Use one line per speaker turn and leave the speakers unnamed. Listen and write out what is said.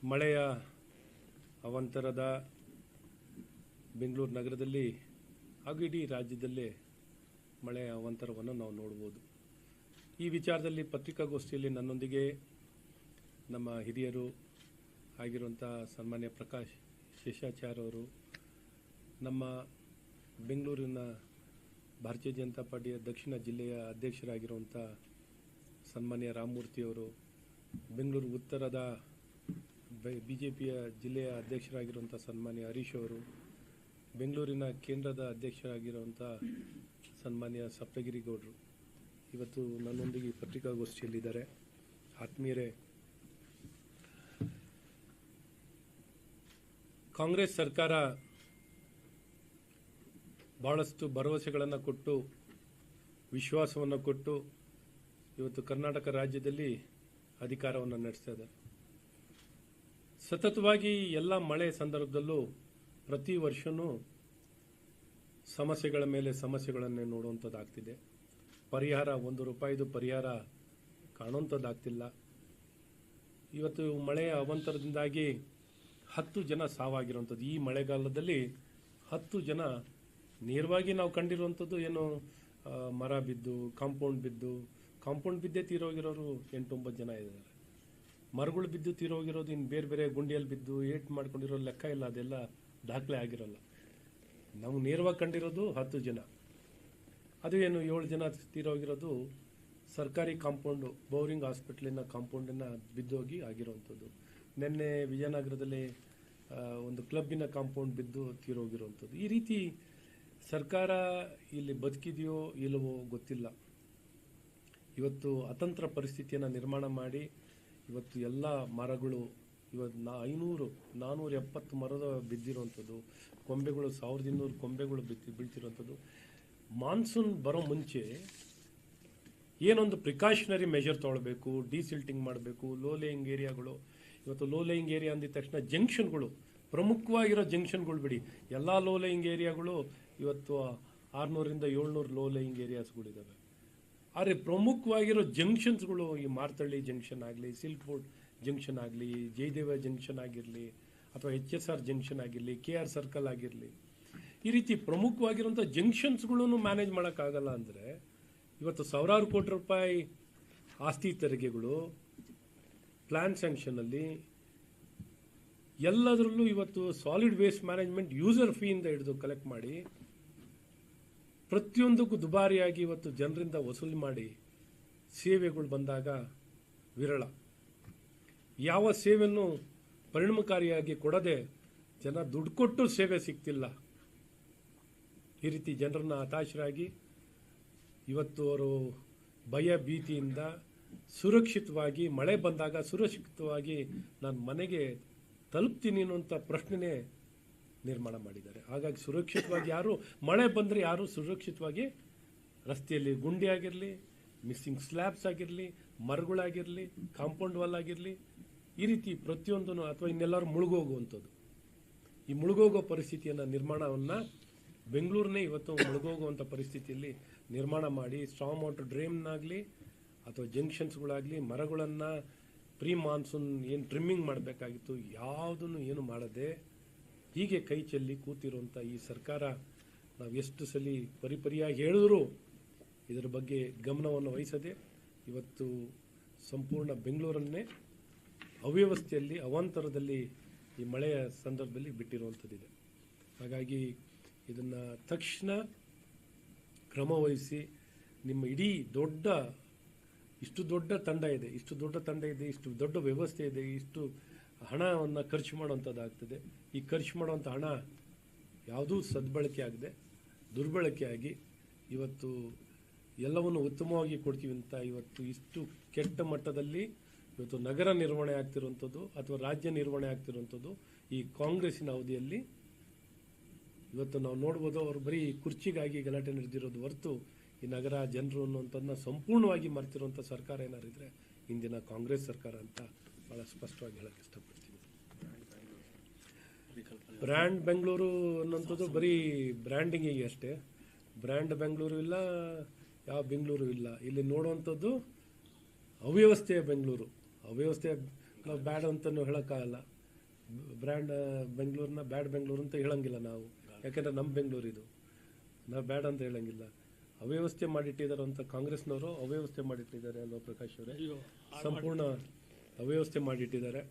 ಮಳೆಯ ಅವಾಂತರದ ಬೆಂಗಳೂರು ನಗರದಲ್ಲಿ ಹಾಗೂ ಇಡೀ ರಾಜ್ಯದಲ್ಲೇ ಮಳೆಯ ಅವಾಂತರವನ್ನು ನಾವು ನೋಡ್ಬೋದು. ಈ ವಿಚಾರದಲ್ಲಿ ಪತ್ರಿಕಾಗೋಷ್ಠಿಯಲ್ಲಿ ನನ್ನೊಂದಿಗೆ ನಮ್ಮ ಹಿರಿಯರು ಆಗಿರುವಂಥ ಸನ್ಮಾನ್ಯ ಪ್ರಕಾಶ್ ಶೇಷಾಚಾರ್ ಅವರು, ನಮ್ಮ ಬೆಂಗಳೂರಿನ ಭಾರತೀಯ ಜನತಾ ಪಾರ್ಟಿಯ ದಕ್ಷಿಣ ಜಿಲ್ಲೆಯ ಅಧ್ಯಕ್ಷರಾಗಿರುವಂಥ ಸನ್ಮಾನ್ಯ ರಾಮಮೂರ್ತಿಯವರು, ಬೆಂಗಳೂರು ಉತ್ತರದ ಬಿಜೆಪಿಯ ಜಿಲ್ಲೆಯ ಅಧ್ಯಕ್ಷರಾಗಿರುವಂಥ ಸನ್ಮಾನ್ಯ ಹರೀಶ್ ಅವರು, ಬೆಂಗಳೂರಿನ ಕೇಂದ್ರದ ಅಧ್ಯಕ್ಷರಾಗಿರುವಂಥ ಸನ್ಮಾನ್ಯ ಸಪ್ತಗಿರಿ ಗೌಡರು ಇವತ್ತು ನನ್ನೊಂದಿಗೆ ಪತ್ರಿಕಾಗೋಷ್ಠಿಯಲ್ಲಿದ್ದಾರೆ. ಆತ್ಮೀಯರೇ, ಕಾಂಗ್ರೆಸ್ ಸರ್ಕಾರ ಬಹಳಷ್ಟು ಭರವಸೆಗಳನ್ನು ಕೊಟ್ಟು, ವಿಶ್ವಾಸವನ್ನು ಕೊಟ್ಟು ಇವತ್ತು ಕರ್ನಾಟಕ ರಾಜ್ಯದಲ್ಲಿ ಅಧಿಕಾರವನ್ನು ನಡೆಸ್ತಾ ಇದೆ. ಸತತವಾಗಿ ಎಲ್ಲ ಮಳೆ ಸಂದರ್ಭದಲ್ಲೂ ಪ್ರತಿ ವರ್ಷವೂ ಸಮಸ್ಯೆಗಳ ಮೇಲೆ ಸಮಸ್ಯೆಗಳನ್ನೇ ನೋಡುವಂಥದ್ದಾಗ್ತಿದೆ. ಪರಿಹಾರ, ₹1 ಪರಿಹಾರ ಕಾಣುವಂಥದ್ದಾಗ್ತಿಲ್ಲ. ಇವತ್ತು ಮಳೆಯ ಅವಾಂತರದಿಂದಾಗಿ 10 ಜನ ಸಾವಾಗಿರುವಂಥದ್ದು. ಈ ಮಳೆಗಾಲದಲ್ಲಿ 10 ಜನ ನೇರವಾಗಿ ನಾವು ಕಂಡಿರುವಂಥದ್ದು ಏನು, ಮರ ಬಿದ್ದು, ಕಾಂಪೌಂಡ್ ಬಿದ್ದೇ ತೀರೋಗಿರೋರು 8-9 ಜನ ಇದ್ದಾರೆ. ಮರಗಳು ಬಿದ್ದು ತೀರೋಗಿರೋದು ಇನ್ನು ಬೇರೆ ಬೇರೆ ಗುಂಡಿಯಲ್ಲಿ ಬಿದ್ದು ಏಟ್ ಮಾಡ್ಕೊಂಡಿರೋ ಲೆಕ್ಕ ಇಲ್ಲ, ಅದೆಲ್ಲ ದಾಖಲೆ ಆಗಿರೋಲ್ಲ. ನಾವು ನೇರವಾಗಿ ಕಂಡಿರೋದು 10 ಜನ. ಅದು ಏನು 7 ಜನ ತೀರೋಗಿರೋದು ಸರ್ಕಾರಿ ಕಾಂಪೌಂಡು, ಬೌರಿಂಗ್ ಹಾಸ್ಪಿಟ್ಲಿನ ಕಾಂಪೌಂಡನ್ನು ಬಿದ್ದೋಗಿ ಆಗಿರುವಂಥದ್ದು. ನಿನ್ನೆ ವಿಜಯನಗರದಲ್ಲಿ ಒಂದು ಕ್ಲಬ್ಬಿನ ಕಾಂಪೌಂಡ್ ಬಿದ್ದು ತೀರೋಗಿರುವಂಥದ್ದು. ಈ ರೀತಿ ಸರ್ಕಾರ ಇಲ್ಲಿ ಬದುಕಿದೆಯೋ ಇಲ್ಲವೋ ಗೊತ್ತಿಲ್ಲ. ಇವತ್ತು ಅತಂತ್ರ ಪರಿಸ್ಥಿತಿಯನ್ನು ನಿರ್ಮಾಣ ಮಾಡಿ ಇವತ್ತು ಎಲ್ಲ ಮರಗಳು ಇವತ್ತು 470 ಮರದ ಬಿದ್ದಿರುವಂಥದ್ದು, ಕೊಂಬೆಗಳು 1200 ಕೊಂಬೆಗಳು ಬೀಳ್ತಿರುವಂಥದ್ದು. ಮಾನ್ಸೂನ್ ಬರೋ ಮುಂಚೆ ಏನೊಂದು ಪ್ರಿಕಾಷನರಿ ಮೆಷರ್ ತೊಗೊಳ್ಬೇಕು, ಡಿಸಿಲ್ಟಿಂಗ್ ಮಾಡಬೇಕು. ಲೋ ಲೇಯಿಂಗ್ ಏರಿಯಾಗಳು, ಇವತ್ತು ಲೋ ಲೇಯಿಂಗ್ ಏರಿಯಾ ಅಂದಿದ ತಕ್ಷಣ ಜಂಕ್ಷನ್ಗಳು, ಪ್ರಮುಖವಾಗಿರೋ ಜಂಕ್ಷನ್ಗಳು ಬಿಡಿ, ಎಲ್ಲ ಲೋ ಲೇಯಿಂಗ್ ಏರಿಯಾಗಳು ಇವತ್ತು 600ರಿಂದ 700 ಲೋ ಲೇಯಿಂಗ್ ಏರಿಯಾಸ್ಗಳಿದ್ದಾವೆ. ಆದರೆ ಪ್ರಮುಖವಾಗಿರೋ ಜಂಕ್ಷನ್ಸ್ಗಳು, ಈ ಮಾರ್ತಳ್ಳಿ ಜಂಕ್ಷನ್ ಆಗಲಿ, ಸಿಲ್ಕ್ ಬೋರ್ಡ್ ಜಂಕ್ಷನ್ ಆಗಲಿ, ಜಯದೇವ ಜಂಕ್ಷನ್ ಆಗಿರಲಿ, ಅಥವಾ HSR ಜಂಕ್ಷನ್ ಆಗಿರಲಿ, KR ಸರ್ಕಲ್ ಆಗಿರಲಿ, ಈ ರೀತಿ ಪ್ರಮುಖವಾಗಿರುವಂಥ ಜಂಕ್ಷನ್ಸ್ಗಳನ್ನು ಮ್ಯಾನೇಜ್ ಮಾಡೋಕ್ಕಾಗಲ್ಲ. ಅಂದರೆ ಇವತ್ತು ಸಾವಿರಾರು ಕೋಟಿ ರೂಪಾಯಿ ಆಸ್ತಿ ತೆರಿಗೆಗಳು, ಪ್ಲಾನ್ ಸ್ಯಾಂಕ್ಷನಲ್ಲಿ ಎಲ್ಲದರಲ್ಲೂ ಇವತ್ತು ಸಾಲಿಡ್ ವೇಸ್ಟ್ ಮ್ಯಾನೇಜ್ಮೆಂಟ್ ಯೂಸರ್ ಫೀಯಿಂದ ಹಿಡಿದು ಕಲೆಕ್ಟ್ ಮಾಡಿ ಪ್ರತಿಯೊಂದಕ್ಕೂ ದುಬಾರಿಯಾಗಿ ಇವತ್ತು ಜನರಿಂದ ವಸೂಲಿ ಮಾಡಿ ಸೇವೆಗಳು ಬಂದಾಗ ವಿರಳ. ಯಾವ ಸೇವೆಯನ್ನು ಪರಿಣಾಮಕಾರಿಯಾಗಿ ಕೊಡದೆ ಜನ ದುಡ್ಡು ಕೊಟ್ಟು ಸೇವೆ ಸಿಗ್ತಿಲ್ಲ. ಈ ರೀತಿ ಜನರನ್ನ ಹತಾಶರಾಗಿ ಇವತ್ತು ಅವರು ಭಯ ಭೀತಿಯಿಂದ ಸುರಕ್ಷಿತವಾಗಿ, ಮಳೆ ಬಂದಾಗ ಸುರಕ್ಷಿತವಾಗಿ ನಾನು ಮನೆಗೆ ತಲುಪ್ತೀನಿ ಅನ್ನುವಂಥ ಪ್ರಶ್ನೆನೇ ನಿರ್ಮಾಣ ಮಾಡಿದ್ದಾರೆ. ಹಾಗಾಗಿ ಸುರಕ್ಷಿತವಾಗಿ ಯಾರು, ಮಳೆ ಬಂದರೆ ಯಾರು ಸುರಕ್ಷಿತವಾಗಿ ರಸ್ತೆಯಲ್ಲಿ ಗುಂಡಿ ಆಗಿರಲಿ, ಮಿಸ್ಸಿಂಗ್ ಸ್ಲ್ಯಾಬ್ಸ್ ಆಗಿರಲಿ, ಮರಗಳಾಗಿರಲಿ, ಕಾಂಪೌಂಡ್ ವಾಲ್ ಆಗಿರಲಿ, ಈ ರೀತಿ ಪ್ರತಿಯೊಂದನ್ನು, ಅಥವಾ ಇನ್ನೆಲ್ಲರೂ ಮುಳುಗೋಗುವಂಥದ್ದು. ಈ ಮುಳುಗೋಗೋ ಪರಿಸ್ಥಿತಿಯನ್ನು ನಿರ್ಮಾಣವನ್ನು ಬೆಂಗಳೂರನ್ನೇ ಇವತ್ತು ಮುಳುಗೋಗುವಂಥ ಪರಿಸ್ಥಿತಿಯಲ್ಲಿ ನಿರ್ಮಾಣ ಮಾಡಿ ಸ್ಟ್ರಾಂಗ್ ವಾಟರ್ ಡ್ರೈನ್ನಾಗಲಿ ಅಥವಾ ಜಂಕ್ಷನ್ಸ್ಗಳಾಗಲಿ ಮರಗಳನ್ನು ಪ್ರೀ ಮಾನ್ಸೂನ್ ಏನು ಟ್ರಿಮ್ಮಿಂಗ್ ಮಾಡಬೇಕಾಗಿತ್ತು ಯಾವುದನ್ನು ಏನು ಮಾಡದೆ ಹೀಗೆ ಕೈ ಚೆಲ್ಲಿ ಕೂತಿರುವಂಥ ಈ ಸರ್ಕಾರ, ನಾವು ಎಷ್ಟು ಸಲ ಪರಿಪರಿಯಾಗಿ ಹೇಳಿದ್ರು ಇದರ ಬಗ್ಗೆ ಗಮನವನ್ನು ವಹಿಸದೆ ಇವತ್ತು ಸಂಪೂರ್ಣ ಬೆಂಗಳೂರನ್ನೇ ಅವ್ಯವಸ್ಥೆಯಲ್ಲಿ, ಅವಾಂತರದಲ್ಲಿ ಈ ಮಳೆಯ ಸಂದರ್ಭದಲ್ಲಿ ಬಿಟ್ಟಿರುವಂಥದ್ದಿದೆ. ಹಾಗಾಗಿ ಇದನ್ನು ತಕ್ಷಣ ಕ್ರಮವಹಿಸಿ ನಿಮ್ಮ ಇಡೀ ಇಷ್ಟು ದೊಡ್ಡ ತಂಡ ಇದೆ, ಇಷ್ಟು ದೊಡ್ಡ ವ್ಯವಸ್ಥೆ ಇದೆ, ಇಷ್ಟು ಹಣವನ್ನು ಖರ್ಚು ಮಾಡುವಂಥದ್ದಾಗ್ತದೆ. ಈ ಖರ್ಚು ಮಾಡುವಂಥ ಹಣ ಯಾವುದೂ ಸದ್ಬಳಕೆ ಆಗದೆ ದುರ್ಬಳಕೆ ಆಗಿ ಇವತ್ತು ಎಲ್ಲವನ್ನು ಉತ್ತಮವಾಗಿ ಕೊಡ್ತೀವಿ ಅಂತ ಇವತ್ತು ಇಷ್ಟು ಕೆಟ್ಟ ಮಟ್ಟದಲ್ಲಿ ಇವತ್ತು ನಗರ ನಿರ್ವಹಣೆ ಆಗ್ತಿರುವಂಥದ್ದು ಅಥವಾ ರಾಜ್ಯ ನಿರ್ವಹಣೆ ಆಗ್ತಿರುವಂಥದ್ದು ಈ ಕಾಂಗ್ರೆಸ್ಸಿನ ಅವಧಿಯಲ್ಲಿ ಇವತ್ತು ನಾವು ನೋಡ್ಬೋದು. ಅವರು ಬರೀ ಕುರ್ಚಿಗಾಗಿ ಗಲಾಟೆ ನಡೆದಿರೋದು ಹೊರತು ಈ ನಗರ ಜನರು ಅನ್ನುವಂಥದ್ದನ್ನ ಸಂಪೂರ್ಣವಾಗಿ ಮರೆತಿರುವಂಥ ಸರ್ಕಾರ ಏನಾರು ಇದ್ರೆ ಇಂದಿನ ಕಾಂಗ್ರೆಸ್ ಸರ್ಕಾರ ಅಂತ ಭಾಳ ಸ್ಪಷ್ಟವಾಗಿ ಹೇಳಕ್ಕೆ ಇಷ್ಟಪಡ್ತೀನಿ. ಬ್ರ್ಯಾಂಡ್ ಬೆಂಗಳೂರು ಅನ್ನೋಂಥದ್ದು ಬರೀ ಬ್ರ್ಯಾಂಡಿಂಗಿಗೆ ಅಷ್ಟೇ. ಬ್ರ್ಯಾಂಡ್ ಬೆಂಗಳೂರು ಇಲ್ಲ, ಯಾವ ಬೆಂಗಳೂರು ಇಲ್ಲ. ಇಲ್ಲಿ ನೋಡುವಂಥದ್ದು ಅವ್ಯವಸ್ಥೆಯ ಬೆಂಗಳೂರು. ಅವ್ಯವಸ್ಥೆಯ ನಾವು ಬ್ಯಾಡ್ ಅಂತಲೂ ಹೇಳೋಕ್ಕಾಗಲ್ಲ. ಬ್ರ್ಯಾಂಡ್ ಬೆಂಗಳೂರನ್ನ ಬ್ಯಾಡ್ ಬೆಂಗಳೂರು ಅಂತ ಹೇಳಂಗಿಲ್ಲ ನಾವು, ಯಾಕೆಂದರೆ ನಮ್ಮ ಬೆಂಗಳೂರು ಇದು, ನಾವು ಬ್ಯಾಡ್ ಅಂತ ಹೇಳಂಗಿಲ್ಲ. ಅವ್ಯವಸ್ಥೆ ಮಾಡಿಟ್ಟಿದ್ದಾರೆ ಅಂತ ಕಾಂಗ್ರೆಸ್ನವರು ಅವ್ಯವಸ್ಥೆ ಮಾಡಿಟ್ಟಿದ್ದಾರೆ ಅಲ್ವಾ ಪ್ರಕಾಶ್ ಅವರೇ? ಸಂಪೂರ್ಣ ಅವ್ಯವಸ್ಥೆ ಮಾಡಿಟ್ಟಿದ್ದಾರೆ.